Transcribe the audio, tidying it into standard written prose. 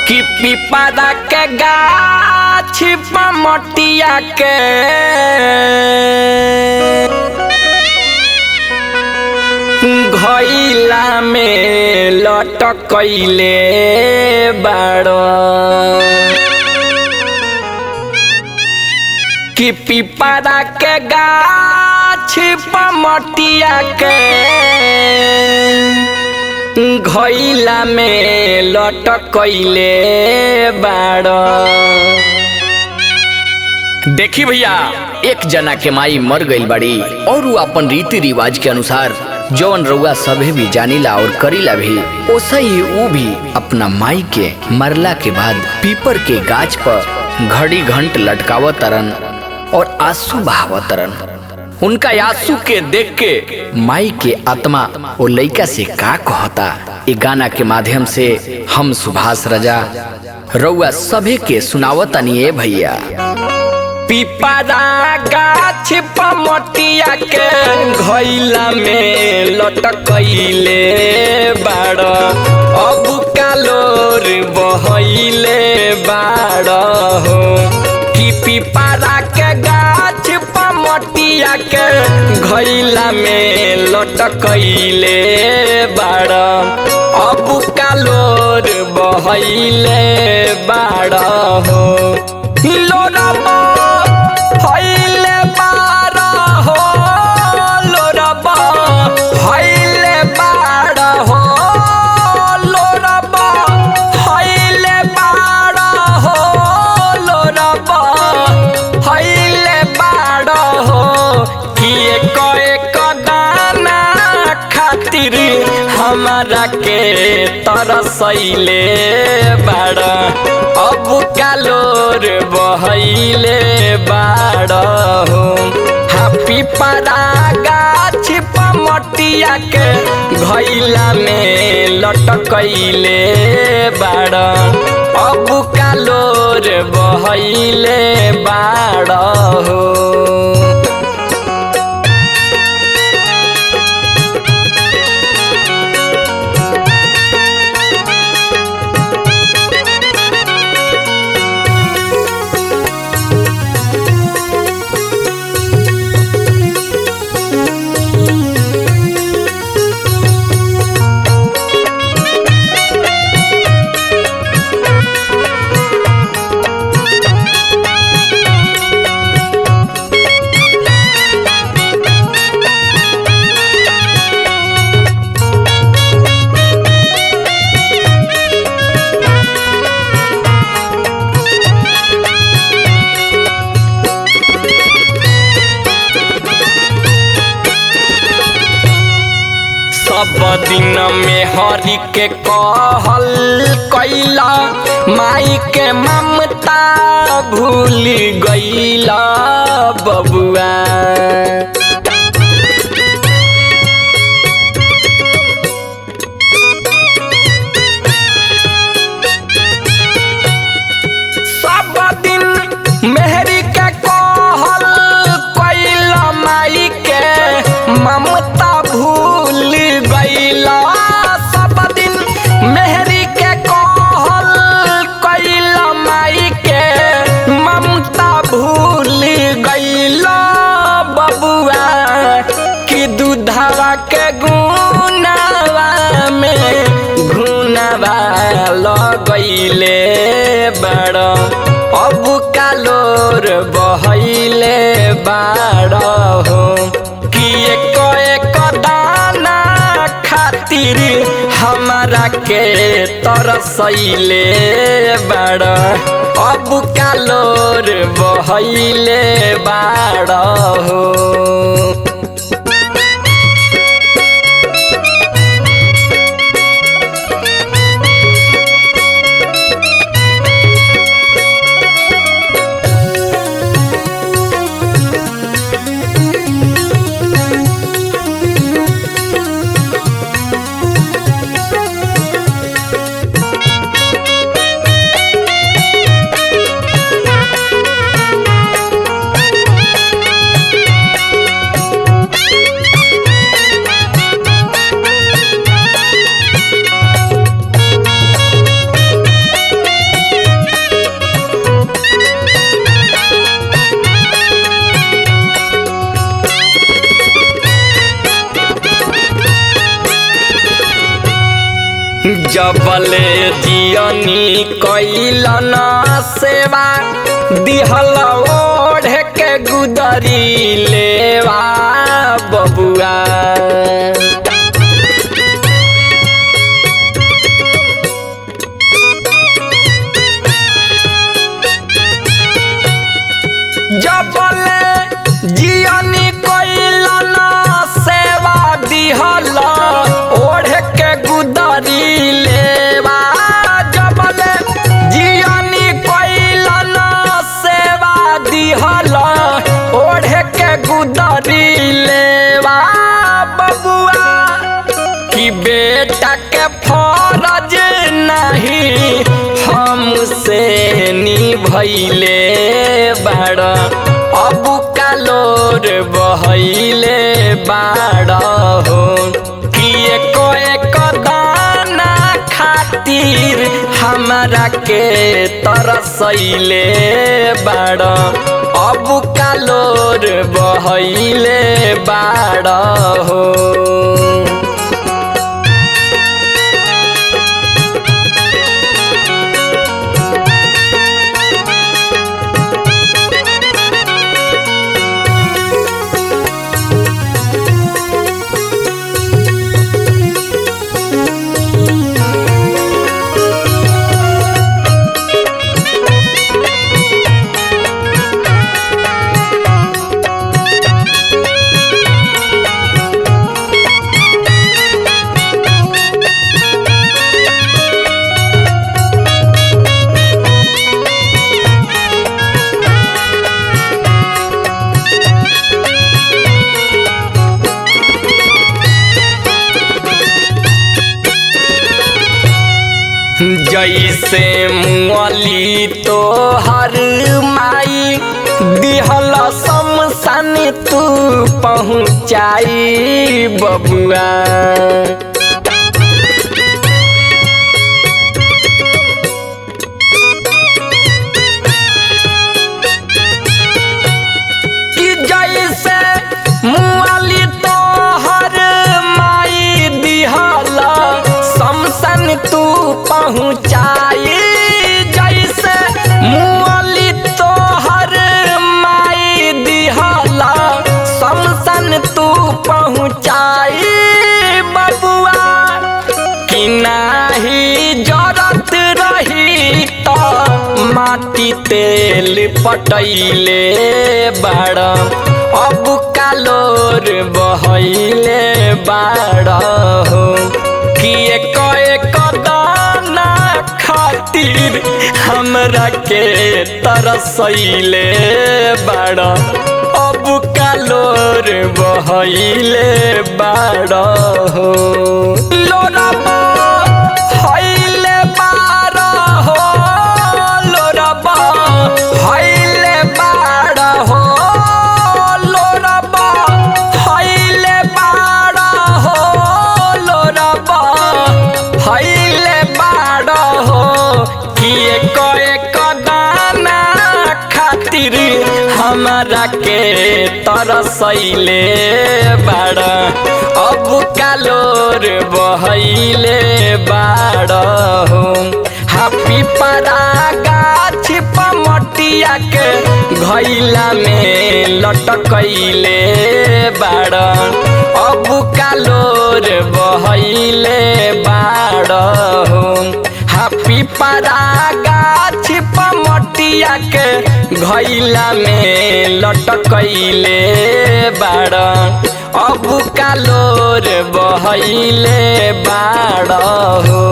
कि पिपरा के गाछ पमटिया के घइला में लटकइले बाड़ो कि पिपरा के गाछ पमटिया के घइला में लटकइले बाड़ो। देखी भैया, एक जना के माई मर गइल बाड़ी और वो अपन रीति रिवाज के अनुसार जौन रउआ सभे भी जानीला और करीला भी, ओसा ही वो भी अपना माई के मरला के बाद पीपर के गाछ पर घड़ी घंट लटकावत तरन और आंसू बहावत तरन। उनका आंसू के देख के माई के आत्मा वो लइका से का कहता, ये गाना के माध्यम से हम सुभाष राजा रउआ सभे के सुनावतनी है भैया। पिपरा गाछ पमटिया के घइला में लटकइले बाड़ो अब कालोर बहइले बाड़ो हो कि पिपरा के गाछ पमटिया के घइला में लटकइले बाड़ो अब कालोर बहइले बाड़ो हो। लोरबा हइले बाड़ा हो, लोरबा हइले बाड़ा हो, लोरबा हइले बाड़ा हो, लोरबा हइले बाड़ा हो कि एक दाना खातिर हमारा के तरसइले बाड़ा अब कालोर बहइले बाड़ो हो। हाँ पिपरा गाछ पमटिया के घइला में लटकइले बाड़ो अब कालोर बहइले बाड़ो हो। सब दिन में हरि के कहल कैला माई के ममता भूल गइला बबुआ। सब दिन मेहरी के कहल कैला माई के ममता भूल गइला। सब दिन मेहरी के कहल कैला माई के ममता भूल गइला बबुआ कि दूधवा के गुनावा में घुनावा लगइले बाड़ो अब कालोर बहइले बाड़ो हो कि एक दाना खातिर हमारा के तरसइले बाड़ो अब कालोर बहइले बाड़ो हो। जबले जियनी कैलन सेवा दिहल ओढ़ के गुदरी लेवा बबुआ। जबले जियनी कैलन सेवा दिहल ओढ़ के गुदरी लेवा। जबले जियनी कैलन सेवा दिहल ओढ़ के गुदरी लेवा बबुआ। कि बेटा के फरज नहीं हमसे निभैले बाड़, अब कालोर बहैले बाड़ हो। कि एक दाना खातिर हमरा के तरसैले बाड़, अब कालोर बहैले बाड़ हो। जैसे मुअली तो हर माई दिहल शमशान तू पहुँचाई बबुआ। कि जैसे मुअली तो हर माई दिहल शमशान तू पहुँचाई। जैसे मुअली तो हर माई दिहला शमशान तू पहुँचाई बबुआ। कि नाही जरत रही तो माटी तेल पटैले बाड़, अब कालोर बहैले बाड़ हो। कि एक दाना खातिर हमरा के तरसैले बाड़, अब कालोर बहैले बाड़ हो। लोरबा हैले बाड़ हो, लोरबा हैले बाड़ हो, लोरबा हैले बाड़ हो, लोरबा हैले बाड़ हो। कि एक दाना खातिर हमरा के तरसैले बाड़, अब कालोर बहैले बाड़ हो। हापी परा गाछ पमटिया के घैला में लटकैले बाड़, अब कालोर बहैले बाड़ हो। हापी परा गाछ पमटिया के घैला में लटकैले बाड़, अब कालोर बहैले बाड़ हो।